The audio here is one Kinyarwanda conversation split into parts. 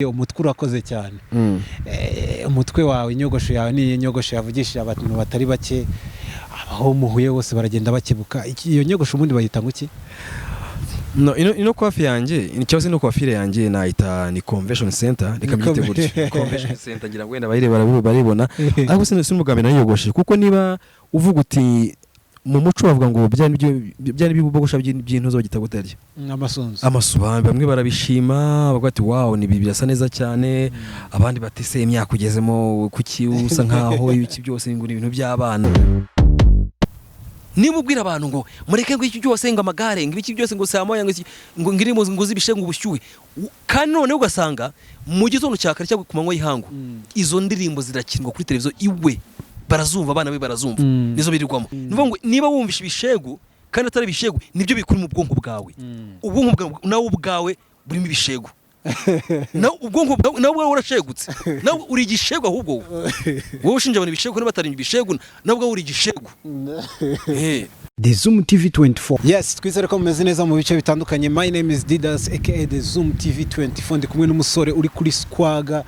umutwe urakoze cyane. Umutwe wawe inyogosho yawe ni inyogosho yavugishije abantu batari bake, abaho muhuye bose baragenda bakebuka. Iyo nyogosho ubundi bayita nguki? No, ino kwafi yanjye cyose no kwafire yanjye nayita ni convention center, rekabyite gutyo. Convention center ngira ngo wenda baribona, ariko sinumugambi nayogoshe kuko niba uvuga uti mu muco bavuga ngo byari bibogosha by'intuzo bagita gutarya amasuba, bamwe barabishima bavuga ati wow ni birasa neza cyane, abandi batise imyaka ugezemo kuki usa nkaho ibiki byose ngura ibintu by'abana. Niba ubwira abantu ngo mureke ngo iki byose ngo amagare ngo ibiki byose ngo samoya ngo ngirimo ngo zibishe ngo ubushyuhe, kandi none ugasanga mu gitondo cyakare cyangwa ku manywa y'ihangu izo ndirimbo zirakinwa kuri televiziyo iwe, barazumva abana be barazumva nizo birirwamo. Niba wumvisha ibishegu kandi atari ibishegu nibyo bikuri mu bwonko bwawe, ubwonko bwawe nawe ubwawe burimo ibishegu, nawe ubwonko bwawe nawe urashegutse, nawe uri igishegu, ahubwo wowe ushinja abantu ibishegu n'abatarinye ibishegu nawe uri igishegu. The Zoom TV 24. Yes, twizere ko mumeze neza mu bice bitandukanye. My name is Didas aka The Zoom TV 24. Ndi kumwe n'umusore uri kuri Squaga.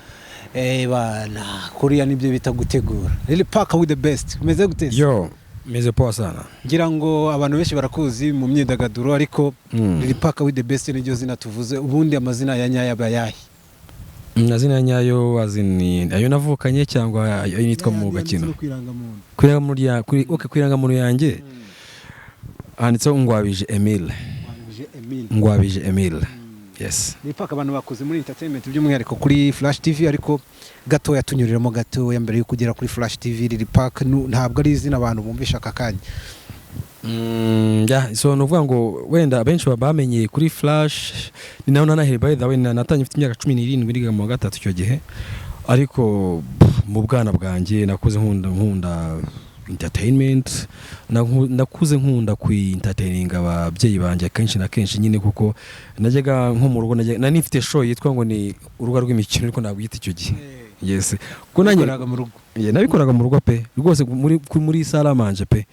Bana Korea nibyo bita gutegura. LIL PAC with the best. Umeze gute? Yo, meze poa sana. Ngira ngo abantu benshi barakuzi mu myidagaduro, ariko LIL PAC with the best niryo zina tuvuze. Ubundi amazina ya nyayo abayahi? Amazina ya nyayo azini ayo navukanye cyangwa ayo nitwa mu gakino? Kwirangamuntu yanjye handitseho Ngwabije Emile. Ngwabije Emile. Yes. LIL PAC abantu bakoze muri entertainment by'umwihariko kuri Flash TV, ariko gato yatunyuriramo gato ya mbere yo kugera kuri Flash TV. LIL PAC ntabwo ari izina abantu bumvisha akakanya. So novuga ngo wenda benshi bamenye kuri Flash ni naho nanaheri by the way natanye mfite imyaka 17 ndiga mu gatatu cyo gihe, ariko mu bwana bwanjye nakuze nkunda entertainment, nakuze nkunda kwi entertaining ababyeyi banjye kenshi na kenshi nyine, kuko najyaga nko mu rugo nanifite show yitwa ngo ni uruga rw'imikino, ariko ntabwo yita icyo gihe. Yes, ko nanjye nabikoraga mu rugo pe rwose muri salamanje pe,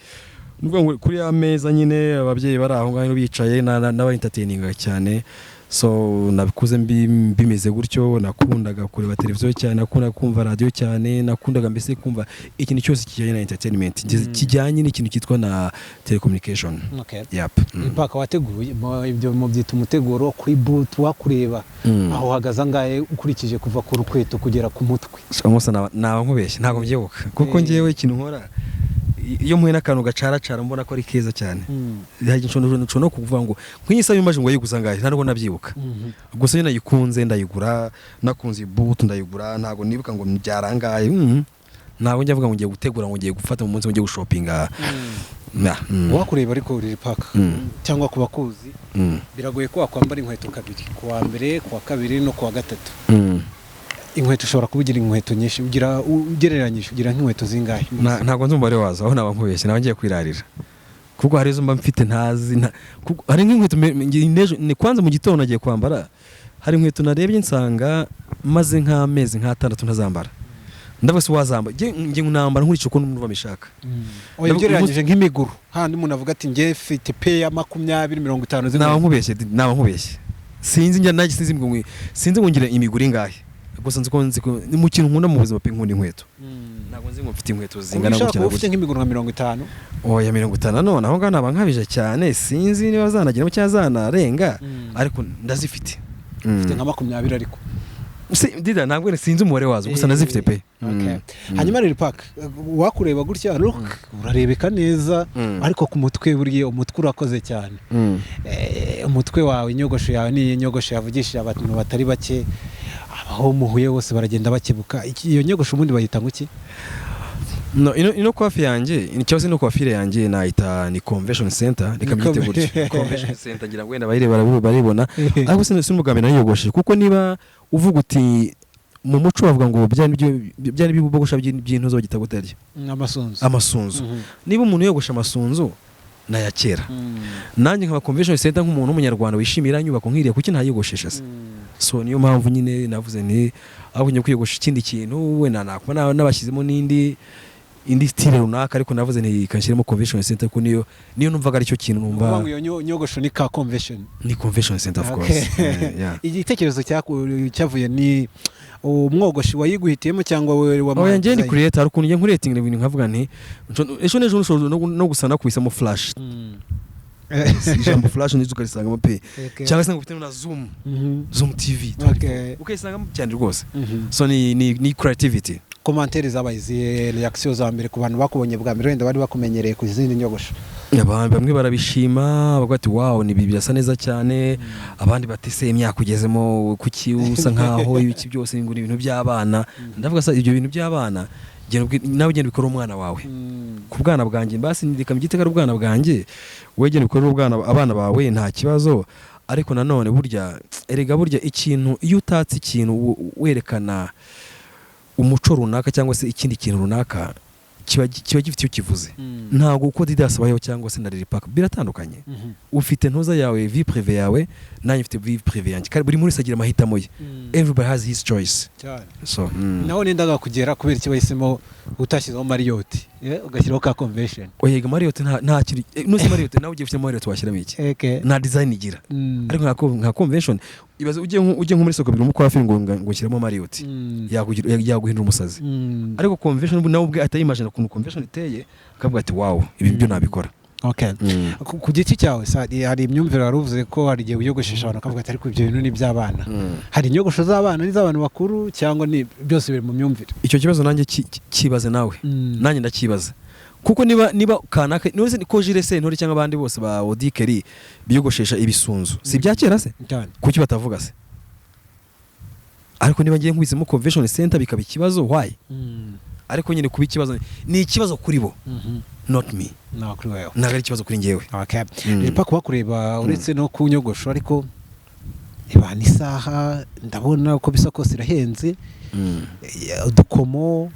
nuvuga ngo kuri ameza nyine ababyeyi bari aho ngaho bicaye n'aba entertaining cyane. So nabikuze bimeze gutyo, nakundaga kureba televiziyo cyane, nakundaga kumva radio cyane, nakundaga mbese kumva ikintu cyose kijyanye na entertainment, kijyanye n'ikintu cyitwa na telecommunication. Okay. Yep. LIL PAC wateguye ibyo mu byita umuteguro kuri boot wakureba aho hagaza ngaye ukurikije kuva ku rukweto kugera ku mutwe. Amusa nawe nkubeshye ntago mbyibuka kuko ngiyewe ikintu nkora iyo muhe n'akantu gacara mbona ko ari keza cyane. Nshobora no kuvuga ngo nk'inyisa y'umaje ngo yiguza ngahe ntabwo nabyibuka, gusa nyine nayikunze ndayigura, nakunze boot ndayigura, ntabwo nibuka ngo byarangaye. Ntabwo njya avuga ngo ngiye gutegura ngo ngiye gufata mu munsi ngo ngiye gushopinga. Wakureba ariko LIL PAC cyangwa ku bakuzi biragoye ko wakwambara inkweto kabiri, ku wa mbere, ku wa kabiri no ku wa gatatu. Inkweto ushobora kubigira inkweto nyinshi, ugereranyije ugira nk'inkweto zingahe? Ntabwo nzi umubare wazo, aho naba nkubeshye nawe ngiye kwirarira, kuko hari izo mba mfite ntazi. Hari nk'inkweto ni kwanza mu gitondo nagiye kwambara, hari inkweto narebye nsanga maze nk'amezi nk'atandatu ntazambara, ndavuga se wazamba ngiye nambara nkurikije uko numva bishaka. Ugereranyije nk'imiguru handi umuntu avuga ati ngiye mfite pe ya 20-50 naba nkubeshye sinzi njya nagiye sinzi ngo ngira imiguru ingahe, gusa nzi ko ni mu kintu nkunda mu buzima pe nkunda inkweto. Ntabwo nzi ngo mfite inkweto zingana gutya. Ushaka ufite nk'imiguru nka 50? Oya 50 none aho ngana nkabije cyane, sinzi niba zanagira cyangwa zanarenga, ariko ndazifite. Ufite nka 20 ariko Dida ntabwo sinzi umubare wazo, gusa ndazifite pe. Okay. Hanyuma LIL PAC wakureba gutya urarebeka neza, ariko ku mutwe buriye umutwe urakoze cyane. Umutwe wawe inyogosho yawe ni inyogosho yavugishije abantu batari bake, abaho muhuye bose baragenda bakebuka. Iyo nyogosho ubundi bayita nguki? No, ino kwafi yanjye cyose no kwafire yanjye nayita ni convention center, rekabyite gutyo. Convention center ngira ngo wenda baribona, ariko sinumugambi nayogoshe kuko niba uvuga uti mu muco bavuga ngo byari bibogosha by'intuzo bagita gutarya amasunzu. Niba umuntu yogosha amasunzu nayakera, nanjye nkaba convention center nk'umuntu w'umunyarwanda wishimira nyubako nkiriya kuki ntayiyogoshesha se. So niyo mpamvu nyine navuze ni aho njye kwiyogosha ikindi kintu wenda nakuma nabashyizemo n'indi indi style runaka ariko navuze ni kanshyiremo convention center ko niyo numvaga ari cyo kintu numva iyo nyogosho ni ka convention center of course. Igitekerezo cyavuye ni umwogoshi wayiguhitiyemo cyangwa wewe wa njye ni creator ariko njye nkurating ibintu nkavuga nti ejo nejo no gusana kubisamo flash ijambo flash nizo ukarisangamo pe cyangwa se ngufite na zoom tv ukayisangamo cyane rwose. So ni creativity. Commentaires zabayize reaction za mbere ku bantu bakubonye bwa mbere wenda bari bakumenyereye ku zindi nyogosho. Abantu bamwe barabishima bavuga ati wow ni birasa neza cyane, abandi batese imyaka ugezemo kuki usa nkaho ibiki byose nguri ibintu by'abana. Ndavuga sa ibyo bintu by'abana nawe genda bikora umwana wawe ku bwana bwanjye basi ndika mugiteka ari ubwana bwanjye we genda bikora ubwana abana bawe nta kibazo. Ariko nanone burya ikintu iyo utatse ikintu werekana umuco runaka cyangwa se ikindi kintu runaka kiba gifite icyo kivuze. Ntago uko didasabayo cyangwa se na LIL PAC biratandukanye. Ufite ntuza yawe vie privée yawe nanjye mfite vie privée yanjye kandi buri muri sagira amahitamo ye. Everybody has his choice. So naho nendaga kugera kubera icyo bahisemo utashyizeho Marriott ugashyiraho ka convention. Oyega Marriott nta kiri nuzi Marriott nawe ugiye ufite Marriott washyiramo iki na design igira ariko nka convention ibaze ujye nko muri soko birumu kwa film ngo nshyiramo Marriott yaguhindura umusazi. Ariko convention nawe ubwe atayimagine ukuntu convention iteye akavuga ati wow ibi byo nabikora. Ku giti cyawe hari imyumvire waruvuze ko hari igihe wiyogoshesha abantu akavuga ati ariko ibyo bintu ni by'abana. Hari inyogosho z'abana n'iz'abantu bakuru cyangwa ni byose biri mu myumvire? Icyo kibazo nanjye kibaze nawe nanjye ndakibaza kuko niba kanaka niwe ko jire se ntore cyangwa abandi bose ba odikeri biyogoshesha ibisunzu si bya kera se kuki batavuga se? Ariko niba ngiye nkubizemo convention center bikaba ikibazo why? Ariko nyine kuba ikibazo ni ikibazo kuri bo not me. Kuri wewe nagari ikibazo kuri njyewe. LIL PAC kureba uretse no ku nyogosho ariko ibana isaha ndabona uko bisa kose irahenze. Udukomo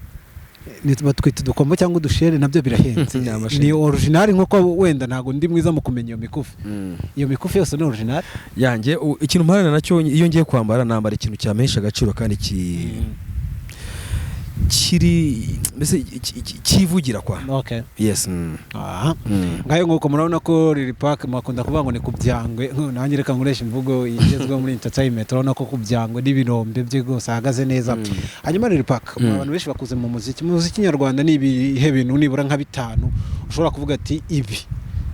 batwita udukomo cyangwa udushere nabyo birahenze. Ni original nkuko wenda ntago ndi mwiza mu kumenya iyo mikufi. Iyo mikufi yose ni original yanjye. Ikintu mparana nacyo iyo ngiye kwambara nambara ikintu cyamesha agaciro kandi kiri mbese kivugira kwa. Yes. Ngayo nguko murabona ko LIL PAC makunda kuvuga ngo ni kubyangwe nanjye reka nkoresha imvugo igezweho muri entertainment. Urabona ko kubyangwe n'ibirombe bye rwose ahagaze neza. Hanyuma LIL PAC abantu benshi bakuze mu muziki nyarwanda ni ibihe bintu nibura nka bitanu ushobora kuvuga ati ibi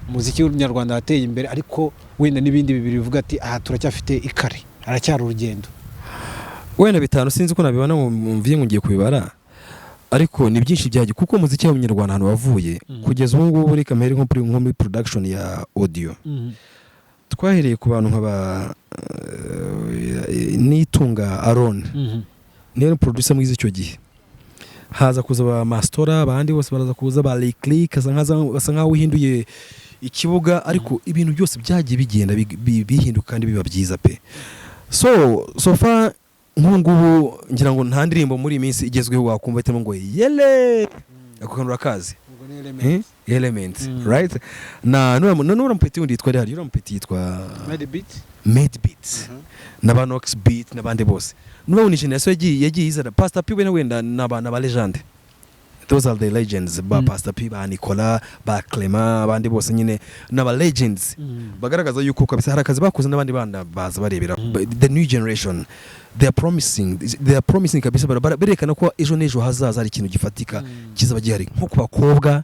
umuziki w'Nyarwanda wateye imbere ariko wenda n'ibindi bibiri bivuga ati aha turacyafite ikare aracyari urugendo. Wenda bitanu sinzi ko nabibona mumviye ngiye kubibara ariko ni byinshi byaje kuko umuziki w'Umunyarwanda hano wavuye kugeza ubu ngubu reka mpere nko muri production ya audio. Twahereye ku bantu nk'aba nitunga Aron niyo producer mwiza icyo gihe, haza kuza ba Mastora abandi bose baraza kuza ba Click asa nkaho uhinduye ikibuga ariko ibintu byose byagiye bigenda bihinduka kandi biba byiza pe. So far nk'ubu ngira ngo nta ndirimbo muri iminsi igezweho wakumva itemo ngo yele ako kantu rakazi elements right na nura mpeti undi yitwa hari urampeti yitwa made beats na Banox beat n'abandi bose nubwo ni generation yagiye izana Pastor P wenda n'abana ba legend. Those are the legends ba Pastor P ba Nicola ba Clement abandi bose nyine n'aba legends bagaragaza yuko kabisa harakazi bakuze n'abandi banda baza barebera the new generation. They are promising kabisa berekana ko ejo nejo hazaza ari ikintu gifatika kizaba gihari nko kubakobwa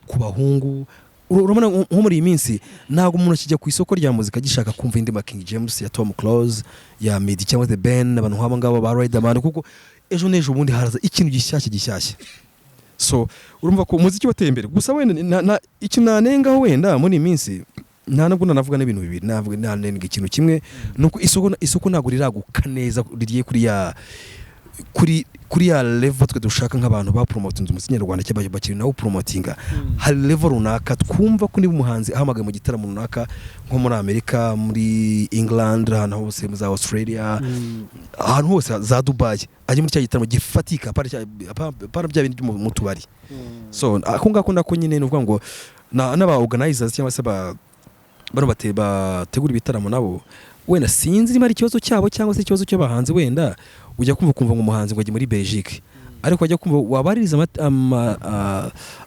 kubahungu. Urabona nko muri iyi minsi ntago umuntu kijya ku isoko rya muzika gishaka kumva indi King James ya Tom Close ya Medi cyangwa the Ben abantu nk'abo ngabo ba Reba man kuko ejo nejo ubundi haraza ikintu gishyashya. So urumva ko umuziki wateye imbere gusa wenda ikintu nanengaho wenda muri iyi minsi nta nabwo navuga n'ibintu bibiri navuga nanenga ikintu kimwe nuko isoko ntago riraguka neza rigiye kuri ya level twe dushaka nk'abantu ba promoting umuziki nyarwanda cyangwa bakiri nawo promotinga hari level runaka twumva ko niba umuhanzi ahamagaye mu gitaramo runaka nko muri Amerika muri England ahantu hose muri Australia ahantu hose za Dubai ajye muri cya gitaramo gifatika para bya bindi mu tubari. So ako ngako ndako nyine nuvuga ngo n'aba organizers cyangwa se bategura ibitaramo nabo wenda sinzi niba ari ikibazo cyabo cyangwa se ikibazo cy'abahanzi wenda ujya kumva ngo umuhanzi ngo ajye muri Belgique ariko wajya kumva wabaririza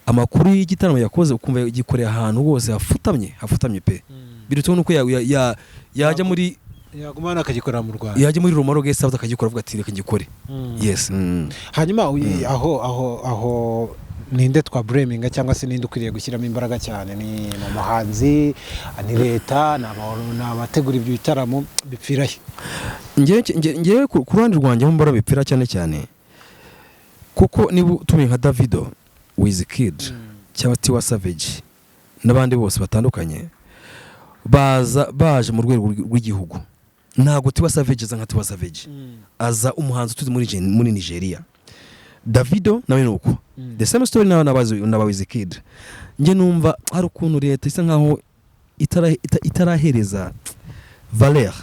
amakuru y'igitaramo yakoze ukumva gikoreye ahantu hose hafutamye pe birutuwe nuko yajya muri yagumana akagikorera mu Rwanda yajya muri Romaro Guest House akagikora avuga ati reka ngikore yes hanyuma aho ninde twa braminga cyangwa se ninde ukwiriye gushyiramo imbaraga cyane ni umuhanzi ni leta n'abategura ibyo bitaramo bipfirahe ngewe ku ruhande rwanjye ho mbara bipfira cyane kuko niba tumenye nka Davido Wizkid cyangwa Tiwa Savage n'abandi bose batandukanye baje mu rwego rw'igihugu ntago Tiwa Savage nka Tiwa Savage aza umuhanzi tuzi muri Nigeria Davido nawe nuko the same story na Wizkid nge numva hari ukuntu leta isa nkaho itarahereza valeur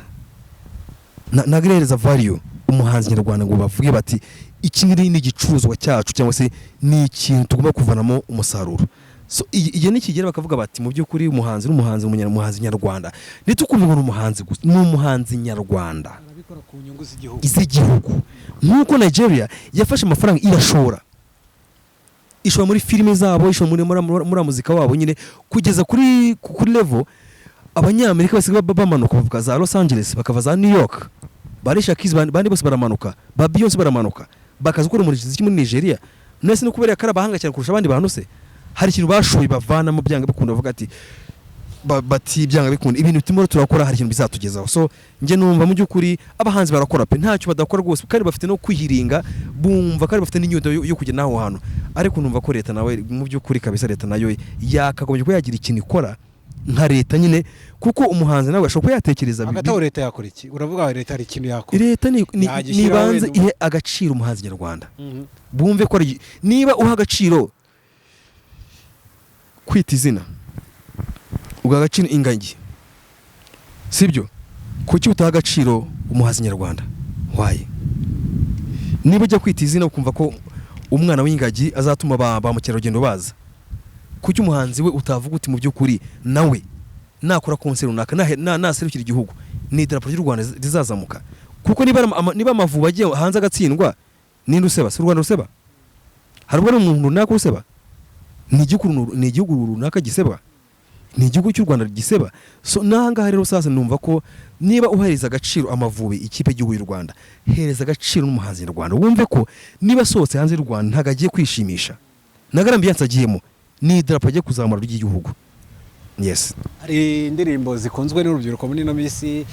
nagereza value umuhanzi nyarwanda ngo bavuge bati iki ni igicuruzwa cyacu cyangwa se ni ikintu tugomba kuvanamo umusaruro so iyo nikigera bakavuga bati mu by'ukuri umuhanzi n'umuhanzi nyarwanda nitukumva ngo umuhanzi nyarwanda arabikora ku nyungu z'igihugu nkuko Nigeria yafashe amafaranga irashora muri filime zabo ishobora muri muzika wabo nyine kugeza kuri level abanyamerika basigaye bamanuka bavuga za Los Angeles bakava za New York barisha kids bandi bose baramanuka ba Beyonce baramanuka bakaza gukora umuziki muri Nigeria nese no kubera karabahanga cyane kurusha abandi bantu se hari ikintu bashoboye bavana mu byanga bikunda bavuga ati bati byanga bikunda ibintu timoro turakora hari ikintu bizatugezaho so nge numva mu by'ukuri abahanzi barakora pe ntacyo badakora rwose kandi bafite no kwihiringa bumva kandi bafite n'inyundo yo kujya naho hantu ariko numva ko leta nawe mu by'ukuri kabisa leta nayo yakagombye ko yagira ikintu ikora nka leta nyine kuko umuhanzi nawe ashobora yatekereza agataho leta yakora iki uravuga leta hari ikintu yakora leta nibanze ihe agaciro umuhanzi nyarwanda bumve ko niba uha agaciro kwita izina ugaha agaciro ingagi sibyo kuki utaha agaciro umuhanzi nyarwanda waye niba ujya kwita izina ukumva ko umwana w'ingagi azatuma ba mukerarugendo baza kuki umuhanzi we utavuga uti mu by'ukuri nawe nakora concert runaka naserukira igihugu ni idarapo ry'u Rwanda rizazamuka kuko niba amavubi agiye hanze agatsindwa ninde useba si u Rwanda ruseba harubwo n'umuntu runaka useba ni igihugu runaka giseba ni igihugu cy'u Rwanda giseba so nanga rero sasa numva ko niba uhereza agaciro amavubi ikipe y'igihugu y'u Rwanda hereza agaciro n'umuhanzi nyarwanda wumve ko niba sohotse hanze y'u Rwanda ntago agiye kwishimisha nagarambiye yansagiyemo ni idarapo agiye kuzamura ry'igihugu yes hari indirimbo zikunzwe n'urubyiruko muri no misi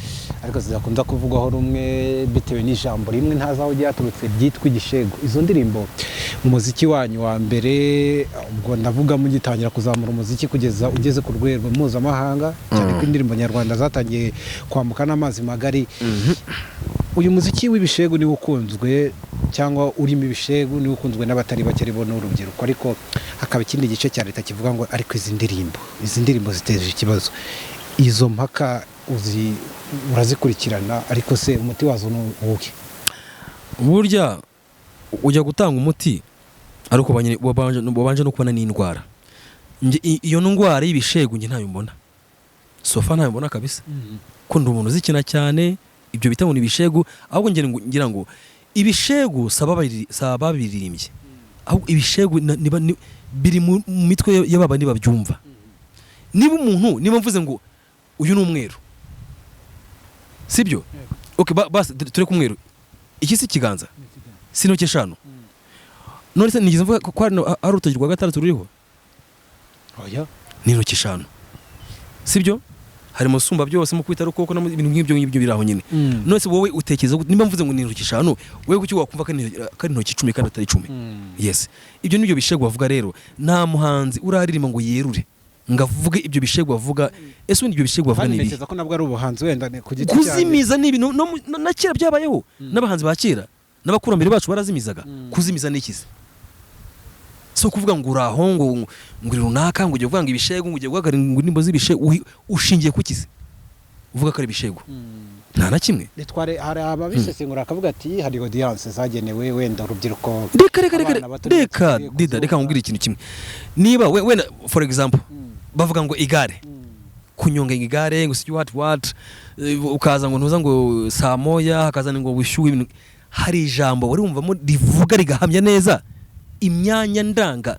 ariko zidakunda kuvugwaho rumwe bitewe n'ijambo rimwe ntazaho ryaturutse ryitwa igishego izo ndirimbo umuziki wanyu wa mbere ubwo ndavuga mugitangira kuzamura umuziki kugeza ugeze ku rwego mpuzamahanga cyane ko indirimbo nyarwanda zatangiye kwambuka n'amazi magari uyu muziki w'ibishego ni ukunzwe cyangwa urimo ibishego ni ukunzwe n'abatari bake ribo n'urubyiruko ariko hakaba ikindi gice cya leta kivuga ngo ariko izi ndirimbo ziteje ikibazo izo mpaka urazikurikirana ariko se umuti wazo ni uwuhe burya ujya gutanga umuti ariko wabanje no kubona n'indwara iyo ndwara y'ibishego nge ntayo mbona sofa ntayo mbona kabisa ko ndi umuntu uzikina cyane ibyo bita ngo ni ibishego ahubwo ngira ngo ibishego saba biririmbye ahubwo ibishego biri mu mitwe y'ababa babyumva niba mvuze ngo uyu ni umweru sibyo okay basi turi kumweru iki si kiganza sinoke eshanu none se nigeze mvuga ko ari urutoki rwa gatandatu ruriho oya ni intoki eshanu sibyo harimo sumba byose mu kwita rukoko no ibintu nk'ibyo biraho nyine none se wowe utekereza nimba mvuze ngo ni intoki eshanu wewe kuki wakumva ko ari intoki 10 kandi atari 10 yes ibyo nibyo bishego bavuga rero nta muhanzi uraririma ngo yerure ngavuge ibyo bishego bavuga ese n'ibyo bishego bavuga nibi ntekereza ko nabwo ari ubuhanzi wenda ku giti cyane kuzimiza n'ibintu na kera byabayeho n'abahanzi ba kera n'abakurambere bacu barazimizaga kuzimiza n'ikizi so kuvuga ngo uraho ngo runaka ngo ujye kuvuga ngo ibishego ngo ujye guhagarara ngo nimbo z'ibishego ushingiye ku kizi uvuga ko ari ibishego nta na kimwe hari ababisesengura akavuga ati hari audience zagenewe wenda urubyiruko reka ngubwire ikintu kimwe niba wenda for example bavuga ngo igare kunyonga igare ngo si what ukaza ngo ntuza ngo saa moya hakaza ngo bushyuwe ibintu hari ijambo wari wumvamo rivuga rigahamya neza imyanya ndanga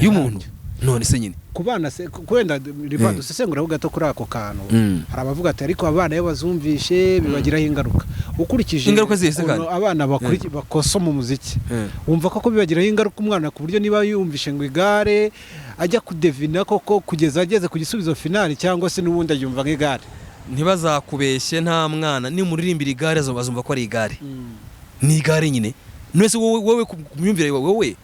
y'umuntu none se nyine kubana se kwenda riva dusesenguraho gato kuri ako kantu hari abavuga ati ariko abana iyo bazumvishe bibagiraho ingaruka ukurikije ingaruka zihese kandi abana bakosoma umuziki wumva ko bibagiraho ingaruka umwana ku buryo niba yumvishe ngo igare ajya kudevina koko kugeza ageze ku gisubizo finali cyangwa se n'ubundi yumva nk'igare ntibazakubeshye nta mwana nimuririmbira igare bazumva ko ari igare ni igare nyine nese wowe kumyumvire wowe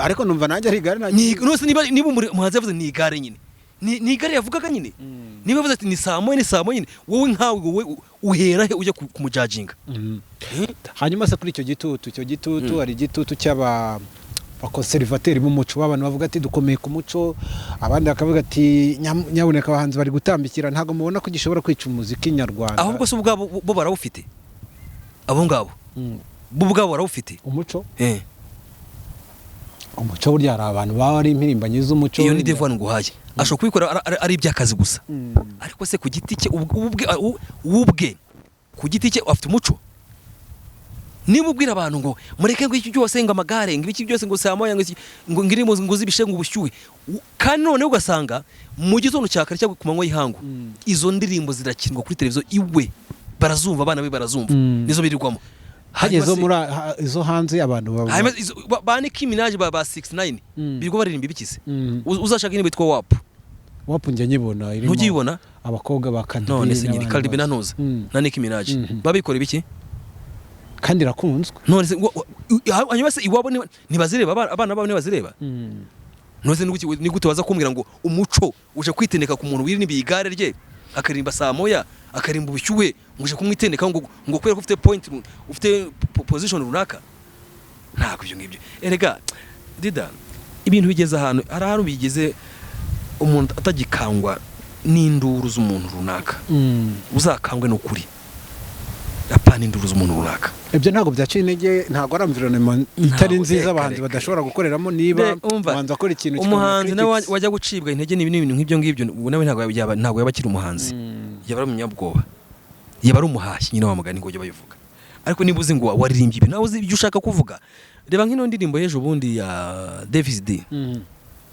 ariko numva nanjye ari igare nose niba umuhanzi yavuze ni igare nyine ni igare yavugaga nyine niba yavuze ati ni saa moya nyine wowe nkawe wowe uhera he ujya kumujajinga hanyuma se kuri icyo gitutu hari igitutu cy'aba bakonservateri b'umuco w'abantu bavuga ati dukomeye ku muco abandi bakavuga ati nyaboneka abahanzi bari gutambikira ntago mubona ko gishobora kwica umuziki nyarwanda ahubwo se ubwabo bo barawufite abo ngabo bo ubwabo barawufite umuco umuco burya hari abantu baba ari impirimbanyi z'umuco iyo ni devone nguhaye ashobora kubikora ari iby'akazi gusa ariko se ku giti cye ubwe ku giti cye afite umuco niba ubwira abantu ngo mureke ngo iki byose ngo amagare ngo iki byose ngo saa moya ngo ngiri ngo zibishe ngo ubushyuhe kandi none ugasanga mu gitondo cya kare cyangwa ku manywa y'ihangu izo ndirimbo zirakinwa kuri televiziyo iwe barazumva abana be barazumva nizo birirwamo hagezo muri izo hanze abantu ba Nicki Minaj ba 69 birwo baririmba ibikize uzashaka ni bitwa wapu njye nyibona irimo ntugibona abakobwa ba Kadibi none se nyiri Kadibi nanoza na Nicki Minaj babikora ibiki kandi rakunzwe none se hanyuma se iwabo ntibazireba abana babo ntibazireba none se ni gute waza kumbwira ngo umuco uje kwiteneka ku muntu wirinda igare rye akarimba saa moya akarimba ubushyuhe nguje kumwiteneka ngo kwera ko ufite point ufite position runaka ntabwo ibyo ngibyo erega dida ibintu bigeze ahantu hari ahantu bigeze umuntu atagikangwa n'induru z'umuntu runaka uzakangwe n'ukuri apana induru z'umuntu runaka ibyo ntabwo byaciye intege ntabwo ari environment itari nziza abahanzi badashobora gukoreramo niba ubanza akora ikintu umuhanzi nawe wajya gucibwa intege n'ibintu nk'ibyo ngibyo nawe ntabwo yaba akiri umuhanzi yaba ari umunyabwoba yaba ari umuhashyi nyine wa mugani ngo ujye bayivuga ariko niba uzi ngo waririmbye ibi nawe uzi ibyo ushaka kuvuga reba nk'ino ndirimbo y'ejo bundi ya Davis D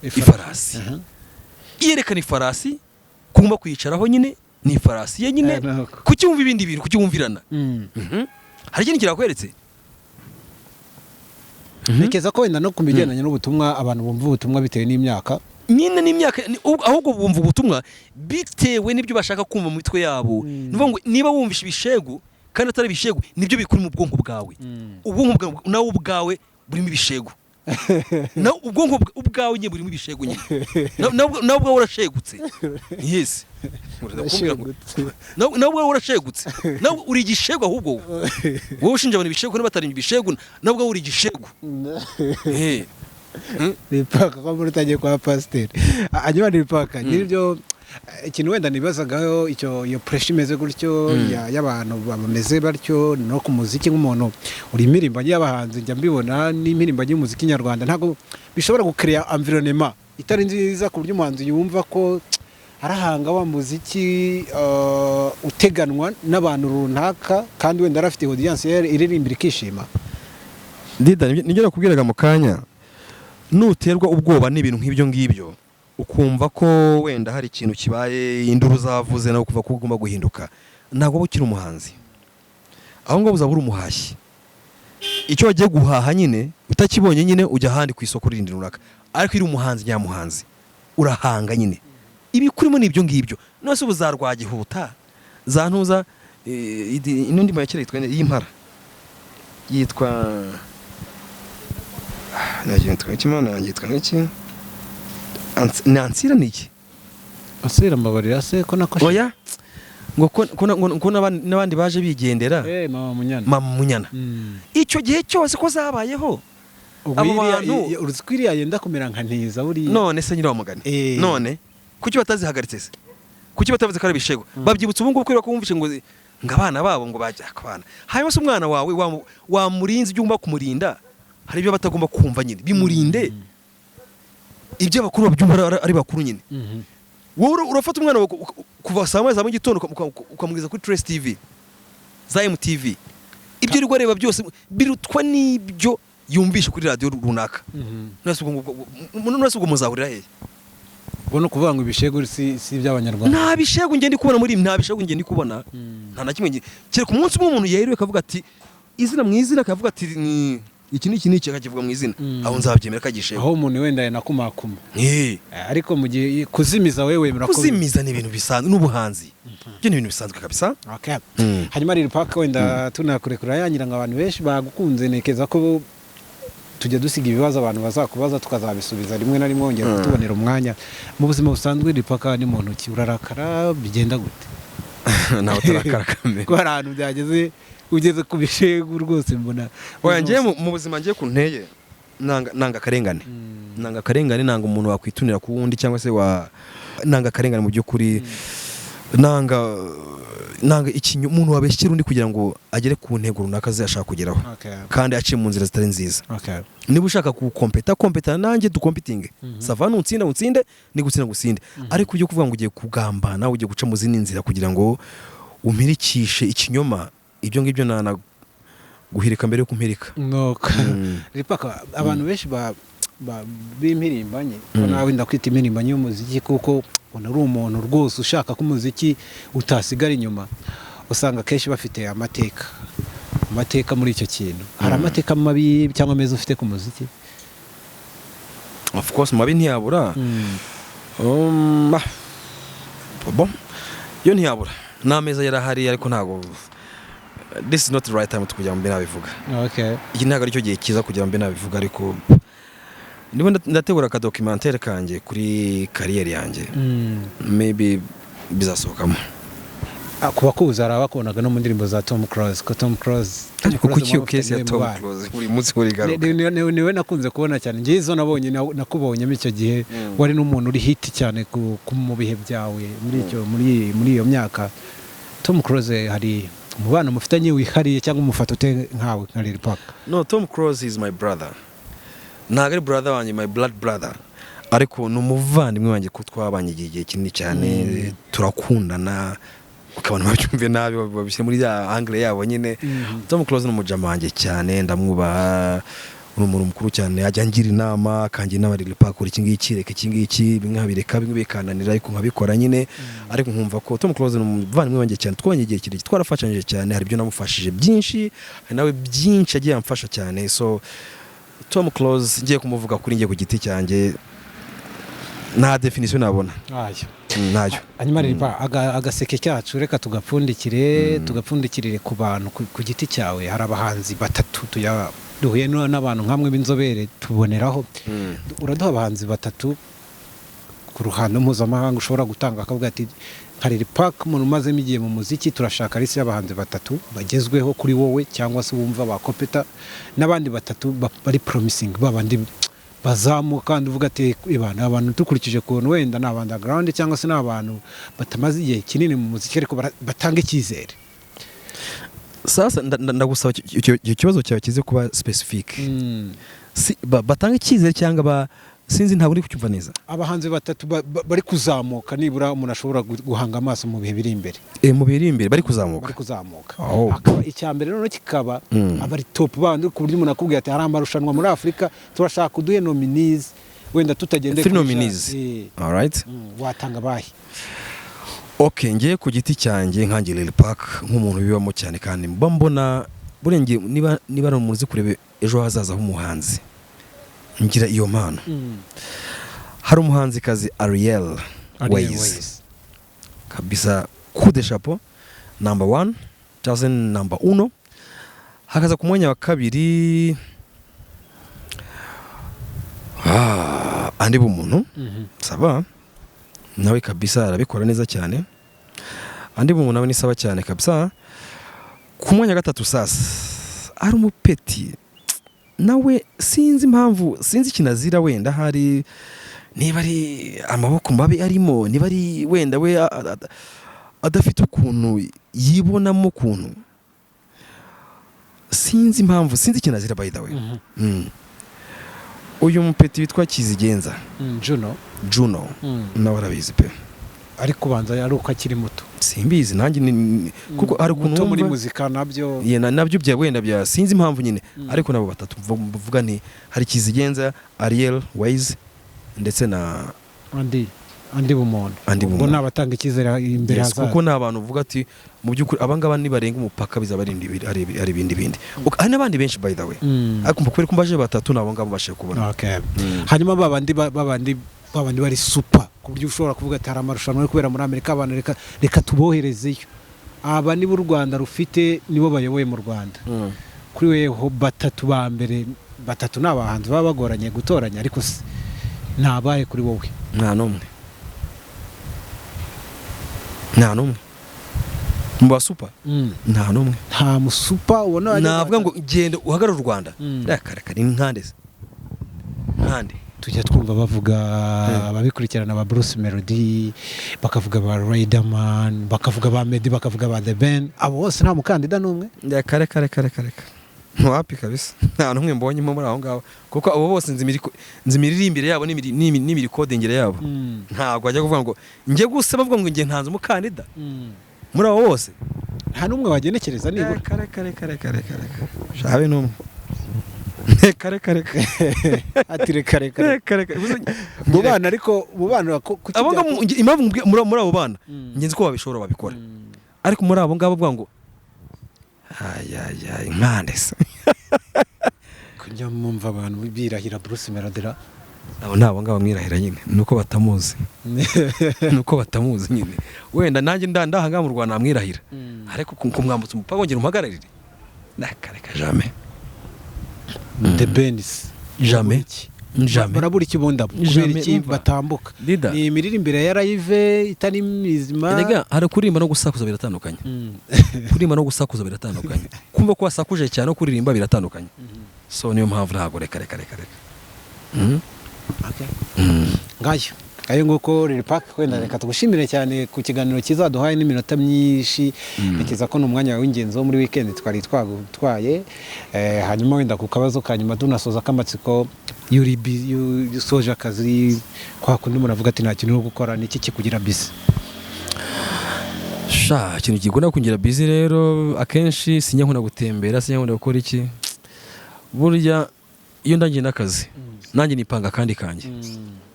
ifarasi yerekana ifarasi kumba kwicaraho nyine ni ifarasi ye nyine kucyumva ibindi bintu kucyumvirana hari ikintu kirakweretse ntekeza ko wenda no kumigendanye n'ubutumwa abantu bumva ubutumwa bitewe n'imyaka nyine n'imyaka ahubwo bumva ubutumwa bitewe n'ibyo bashaka kumva mu mitwe yabo niba wumvisha ibishegu kandi atari ibishegu nibyo bikuri mu bwonko bwawe ubwonko bwawe nawe ubwawe burimo ibishegu nawe ubwonko ubwawe nyine burimo ibishegu nyine nawe ubwawe urashegutse yise nawe ubwawe urashegutse nawe uri igishegu ahubwo wowe ushinja abantu ibishegu niba atari ibishegu nawe ubwawe uri igishegu ripaka ko muri tagiye kwa pasiteri hanyuma ripaka n'ibyo ikintu wenda nibazagaho iyo pressure imeze gutyo y'abantu bameze batyo no ku muziki nk'umuntu uri impirimbanyi y'abahanzi njya mbibona n'impirimbanyi y'umuziki nyarwanda ntabwo bishobora gucreate environnement itari nziza ku buryo umuhanzi yumva ko arahanga wa muziki uteganwa n'abantu runaka kandi wenda arafite audience iririmbira ikishima Dida nibyo nakubwiraga mu kanya nuterwa ubwoba n'ibintu nk'ibyo ngibyo ukumva ko wenda hari ikintu kibaye induru zavuze nawe kuva ko ugomba guhinduka ntabwo aba ukiri umuhanzi aho ngaho uzaba uri umuhashyi icyo wagiye guhaha nyine utakibonye nyine ujya ahandi ku isoko rindi runaka ariko iri umuhanzi nyamuhanzi urahanga nyine ibikurimo n'ibyo ngibyo nose ubu zarwagihuta zantuza ino ndimo yakera y'impara yitwa yitwa nk'iki Nansira niki asira mbabarira se ko nakoshe oya ngo ko nabandi baje bigendera mama munyana icyo gihe cyose ko zabayeho abo bantu uruzikwiriya yenda kumera nka ntiza buri none se nyirawo mugani none kuki batazihagaritse se kuki batavuze ko ari bishego babyibutse ubu ngubu kwira ko wumvishe ngo ngabana babo ngo bajya kubana hanyuma se umwana wawe wamurinze ibyo ugomba kumurinda hari ibyo batagomba kumva nyine bimurinde ibyo abakuru babyumva ari bakuru nyine wowe urafata umwana kuva saa moya za mu gitondo ukamugeza kuri Trace TV za MTV ibyo uri reba byose birutwa n'ibyo yumvishe kuri radio runaka none ubwo muzahurira he ubwo no kuvuga ngo ibishego si by'abanyarwanda nta bishego ngende kubona muri nta bishego ngende kubona nta na kimwe kire ku munsi umwe umuntu yeriwe akavuga ati izina mwizina akavuga ati ni iki akakivuga mu izina aho nzabyemera kagishego aho umuntu wenda yanakumakuma ariko mu gihe kuzimiza wewe kuzimiza ni ibintu bisanzwe n'ubuhanzi byo ni ibintu bisanzwe kabisa hanyuma LIL PAC wenda tunakurekura yangira ngo abantu benshi bagukunze nekeza ko tujya dusiga ibibazo abantu bazakubaza tukazabisubiza rimwe na rimwe wongera kutubonera umwanya mu buzima busanzwe LIL PAC ni muntu ki urarakara bigenda gute naho turakara kamere ko ahantu byageze ugeze ku bishego rwose mbona oya ngiye mu buzima ngiye kunteye nanga karengane nanga umuntu wakwitunira ku wundi cyangwa se nanga karengane mu by'ukuri nanga ikinyo umuntu wabeshyira undi kugira ngo agere ku ntego runaka zashaka kugeraho kandi aciye mu nzira zitari nziza niba ushaka kompeta nanjye dukompitinge sava nutsinde ni gutsinde ariko ujye kuvuga ngo ugiye kugambana ugiye guca mu zindi nzira kugira ngo umpirikishe ikinyoma ibyo ngibyo nana guhirika mbere yo kumpirika LIL PAC abantu benshi b'impirimbanye nawe ndakwita impirimbanye y'umuziki kuko ubona ari umuntu rwose ushaka ko umuziki utasigara inyuma usanga kenshi bafite amateka muri icyo kintu hari amateka mabi cyangwa meza ufite ku muziki of course mabi ntiyabura yo ntiyabura n'ameza yarahari ariko ntago this is not the right time to kujya mbe nabivuga iki ntago ari cyo gihe kiza kujya mbe nabivuga ariko ndimo ndategura ka documentaire kanje kuri career yanjye maybe bizasohokamo kuba kuza arabakonaga no mu ndirimbo za Tom Cruise ko Tom Cruise kuko kiyo case ya Tom Cruise buri munsi uri garuka niwe nakunze kubona cyane ngiye izo nabonye nakubonye icyo gihe wari n'umuntu uri hit cyane mu bihe byawe muri iyo myaka Tom Cruise hari umubano mufitanye wihariye cyangwa umufata ute nkawe nka LIL PAC no Tom Cruise is my brother ntago ari brother wanjye my blood brother ariko n'umuvandimwe wanjye ko twabanye igihe kinini cyane turakundana ukabona babyumve nabi babishyira muri ya angle yabo nyine Tom Cruise n'umujama wanjye cyane ndamwubaha umuntu mukuru cyane ajya ngira inama kanjye n'abari LIL PAC iki ngiki binkabireka bikananira ariko nkabikora nyine ariko nkumva ko Tom Cruise n'umuvandimwe wanjye cyane twabanye igihe kinini twarafashanyije cyane hari byo namufashije byinshi hari nawe byinshi agiye amfasha cyane so Tom Cruise ngiye kumuvuga kuri ngiye ku giti cyanjye nta definition nabona nayo hanyuma LIL PAC agaseke cyacu reka tugapfundikirire ku bantu ku giti cyawe hari abahanzi batatu duhuye n'abantu nkamwe b'inzobere tuboneraho uraduha abahanzi batatu ku ruhando mpuzamahanga ushobora gutanga akavuga ati nka LIL PAC umuntu umazemo igihe mu muziki turashaka lisi y'abahanzi batatu bagezweho kuri wowe cyangwa se wumva bakopeta n'abandi batatu bari promising babandi bazamuka kandi uvuga ati abantu dukurikije kuntu wenda ni underground cyangwa se n'abantu batamaze igihe kinini mu muziki ariko batanga icyizere sasa ndagusaba icyo kibazo cyawe kize kuba specific batanga icyizere cyangwa sinzi ntabwo uri kucyumva neza abahanzi batatu bari kuzamuka nibura umuntu ashobora guhanga amaso mu bihe biri imbere mu bihe biri imbere bari kuzamuka akaba icyambere none kikaba abari top bandi ku buryo umuntu akubwiye ati hari amarushanwa muri Afrika turashaka kuduhe nominees wenda tutagendeye kuri nominees all right watanga bahi okay ngiye ku giti cyanjye nkanjye LIL PAC nk'umuntu bibamo cyane kandi mbona burenge niba ari umuntu uzi kurebe ejo hazaza h'umuhanzi ngira iyo mpano hari umuhanzi kazi Ariel Ways kabisa coup de chapeau number 1 dozen number 1 hakaza ku mwanya wa kabiri andi bumuntu saba nawe kabisa arabikora neza cyane andi bumuntu nawe ni saba cyane kabisa ku mwanya gatatu sasa ari umupeti nawe sinzi impamvu sinzi kinazira wenda hari niba ari amaboko mabi arimo niba ari wenda we adafite ukuntu yibonamo ukuntu sinzi impamvu sinzi kinazira by the way uyu mupeti witwa Kizigenza Juno nawe arabizi pe ariko banza ari uko akiri muto simbizi nanjye kuko hari ukuntu muri muzika nabyo nabyo bya wenda bya sinzi impamvu nyine ariko nabo batatu bavuga ni hari Kizigenza, Ariel Wise ndetse na andi bumuntu ubwo nabatanga ikizere imbere hazaza kuko nabantu uvuga ati mu byukuri abangaba nibarenga umupaka bizaba ari ibindi hari n'abandi benshi by the way ariko mbukubere ko mbaje batatu nabo ngabo bashe kubona hanyuma babandi bari super ku buryo ushobora kuvuga ati hari amarushanwa yo kubera muri Amerika abantu reka tuboherezeyo aba ni b'u Rwanda rufite nibo bayoboye mu Rwanda kuri weho batatu ba mbere batatu n'abahanzi baba bagoranye gutoranya ariko nabaye kuri wowe nta numwe mu basupa nta numwe nta musupa ubona navuga ngo genda uhagarara u Rwanda reka ni nkande tujya twumva bavuga ababikurikirana ba Bruce Melody bakavuga ba Riderman bakavuga ba Meddy bakavuga ba The Ben abo bose nta mukandida numwe reka ntiwapi kabisa nta numwe mbonye muri aho ngaho kuko abo bose nzimiririmbire yabo n'imirikodingire yabo ntabwo ajya kuvuga ngo njye gusa bavuga ngo njye ntanze umukandida muri abo bose nta numwe wagenekereza nibura reka shabe numwe reka ati reka mu bana ariko mu bana impamvu muri abo bana ngenzi ko babishobora babikora ariko muri abo ngabo bavuga ngo nkande se kujya mumva abantu birahira Bruce Melody abo nabo ngabo mwirahira nyine nuko batamuzi nyine wenda nanjye ndahanga mu Rwanda mwirahira ariko kumwambutsa umupaka ngera umuhagararire reka jamais The Bens jamais barabura ikibunda kubera iki batambuka ni imiriri imbere ya live itari mizima erega hari kuririmba no gusakuza biratandukanye kuririmba no gusakuza biratandukanye kumva ko wasakuje cyane no kuririmba biratandukanye so niyo mpamvu ntago reka ngayo nguko LIL PAC wenda reka tugushimire cyane ku kiganiro kizaduhaye n'iminota myinshi nikiza ko n'umwanya w'ingenzi wo muri weekend twari twagutwaye hanyuma wenda ku kabazo kanyuma tunasoza kamatsiko yusoje akazi kwa kundi muravuga ati nta kintu cyo gukora niki kikugira busy ikintu kigona kungira busy rero akenshi sinyankunda gutembera sinyankunda gukora iki burya iyo ndangiye n'akazi nanjye nipanga kandi kanjye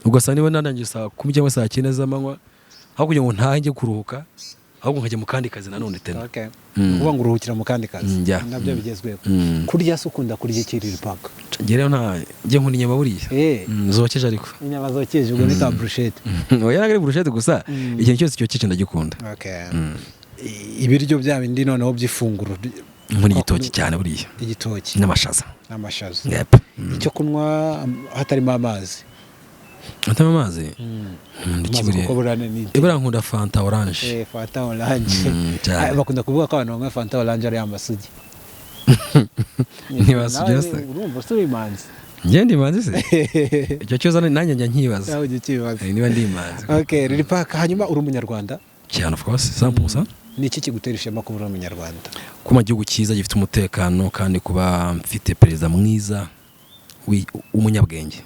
ugasanga niba nanangiye saa 10 cyangwa saa 9 z'amanywa aho kugira ngo ntange kuruhuka ahubwo nkajya mu kandi kazi nanone tena uvuga ngo uruhukira mu kandi kazi nabyo bigezweho kurya se ukunda kurya iki LIL PAC ngereyo njye nkunda inyama buriya zokeje ariko inyama zokeje ubwo ni ka bruschette oya nagari bruschette gusa ikintu cyose cyo kice ndagikunda ibiryo bya bindi noneho by'ifunguro muri igitoki cyane buriya igitoki n'amashaza icyo kunywa hatarimo amazi ndikiburiye ibura nkunda Fanta Orange bakunda kuvuga ko abantu banywa Fanta Orange ari amasugi ntibasuggesta urumva suri manzi ngende imanzi se icyo cyoza nanjye njya nkibaza niba ndi imanzi LIL PAC hanyuma uri umunyarwanda cyane of course 100% ni iki kigutera ishema kuba uri umunyarwanda kuma gihugu cyiza gifite umutekano kandi kuba mfite perezida mwiza umunyabwenge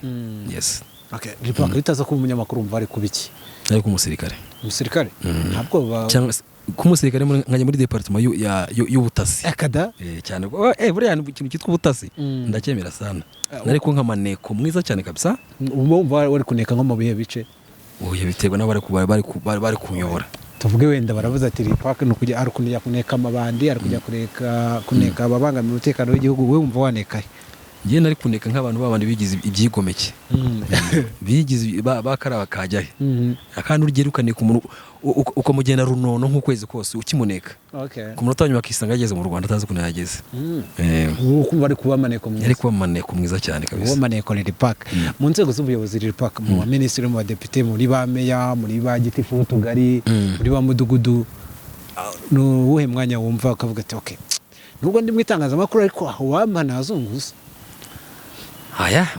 yes LIL PAC bitaza kuba umunyamakuru umva ari kubiki ariko umusirikare ntabwo cyangwa kumusirikare nkajya muri departement y'ubutasi akada cyane buriya ikintu cyitwa ubutasi ndacyemera sana ariko nk'amaneko mwiza cyane kabisa umva wari kuneka nko mu bihe bice oya biterwa n'abari kunyobora tuvuge wenda baravuze ati LIL PAC no kujya ari kuneka amabandi ari kujya kuneka ababangamira umutekano w'igihugu we wumva wanekaye ngiye nari kuneka nk'abantu babandi bigize ibyigomeke bigize bakaraba kajyahe akandi urugero ukaneka umuntu ukamugenda runono nk'ukwezi kose ukimuneka ku munota wanyuma akisanga yageze mu Rwanda atazi ukuntu yageze ukumva ari kuba maneko mwiza cyane kabisa uwo maneko LIL PAC mu nzego z'ubuyobozi LIL PAC mu minisitiri mu badepite muri ba meya muri ba gitifu w'utugari muri ba mudugudu n'uwuhe mwanya wumva ukavuga ati nubwo ndi mu itangazamakuru ariko aho wampa nazunguza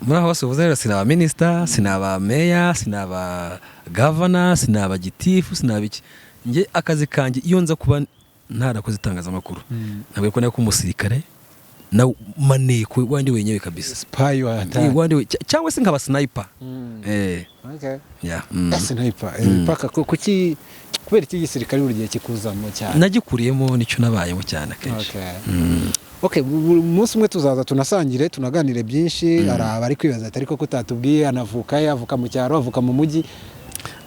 muri aho hose uvuze rero sinaba minisita sinaba meya sinaba gavana sinaba gitifu sinaba iki nge akazi kanjye iyo nza kuba ntarakoze itangazamakuru ntabwo ko nako umusirikare na maneko wandi wenyewe kabisa spy wa hatari wandi cyangwa se nkaba sniper okay yeah sniper paka kuki kubera iki gisirikare buri gihe kikuzamo cyane nagikuriyemo nicyo nabayemo cyane kenshi okay umunsi umwe tuzaza tunasangire tunaganire byinshi araba ari kwibaza atari ko kutatubwiye avuka mu cyaro avuka mu mujyi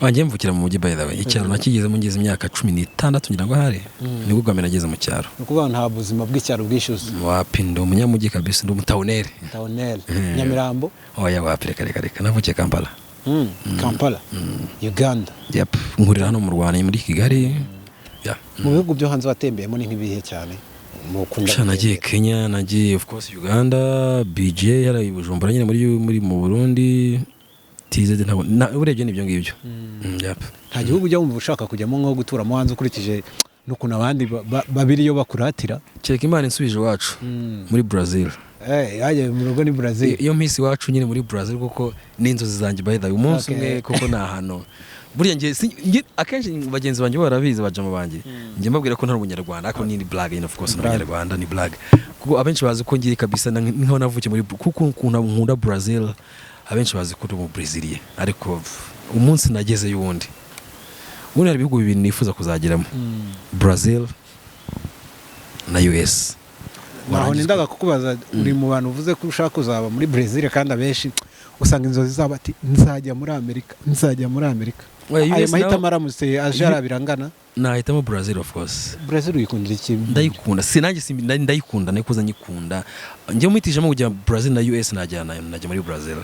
wanjye mvukira mu mujyi by the way icyaro nakigezemo ngeze imyaka 16 ngira ngo hari nibwo bwamera nageze mu cyaro nukuvuga nta buzima bw'icyaro bwishyuze wapi ndo umunyamujyi kabisa ndo umutaonere Nyamirambo oya wapi reka navukiye Kampala Kampala Uganda yep nkurira hano mu Rwanda muri Kigali mu bihugu byo hanze watembeyemo ni nk'ibihe cyane nagiye Kenya nagiye of course Uganda BJ yari Bujumbura nyine muri mu Burundi TZ urebye nibyo ngibyo nta gihugu ujya wumva ushaka kujyamo nko guturamo hanze ukurikije n'ukuntu abandi babiri yo bakuratira cyeka Imana insubije wacu muri Brazil yaje mu rugo ni Brazil iyo mpisi wacu nyine muri Brazil kuko n'inzozi zanjye by the way umunsi umwe kuko na hano buriya nge akenshi bagenzi banjye barabizi bajama banjye nge mbabwira ko ntari umunyarwanda ariko ni blague of course n'umunyarwanda ni blague kuko abenshi bazi ko ngiye kabisa nkaho navukiye muri kuko nkunda Brazil abenshi bazi ko mu Brazilian ariko umunsi nageze yundi muri hari bihugu bibiri nifuza kuzageramo Brazil na US naho nindaga kukubaza uri mu bantu uvuze ko ushaka kuzaba muri Brazil kandi abenshi usanga inzozi zaba ati nzajya muri Amerika ayo mahitamo aramutse aje arabirangana nahitamo Brazil of course Brazil uyikundira iki ndayikunda sinanjye ndayikunda nikuza nyikunda njye muhitijemo kujya Brazil na US najya muri Brazil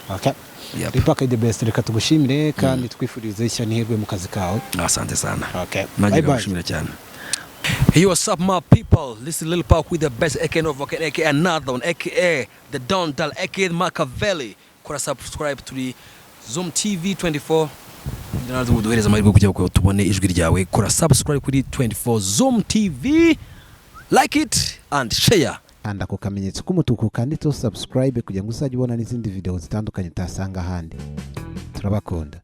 okay LIL PAC the best reka tugushimire kandi twifurize ishya n'ihirwe mu kazi kawe asante sana okay bye bye cyane. Hey, what's up, my people? This is LIL PAC with the best aka another one, aka the Don Dal, aka Machiavelli. Kora subscribe to the Zoom TV 24. Ndanazo muduhereza amahirwe kujya ko tubone ijwi ryawe. Kora subscribe kuri 24 Zoom TV. Like it and share. Anda ko kamenyetso k'umutuku kandi to subscribe kugira ngo uzajye ubona n'izindi video zitandukanye utasanga ahandi. Turabakunda.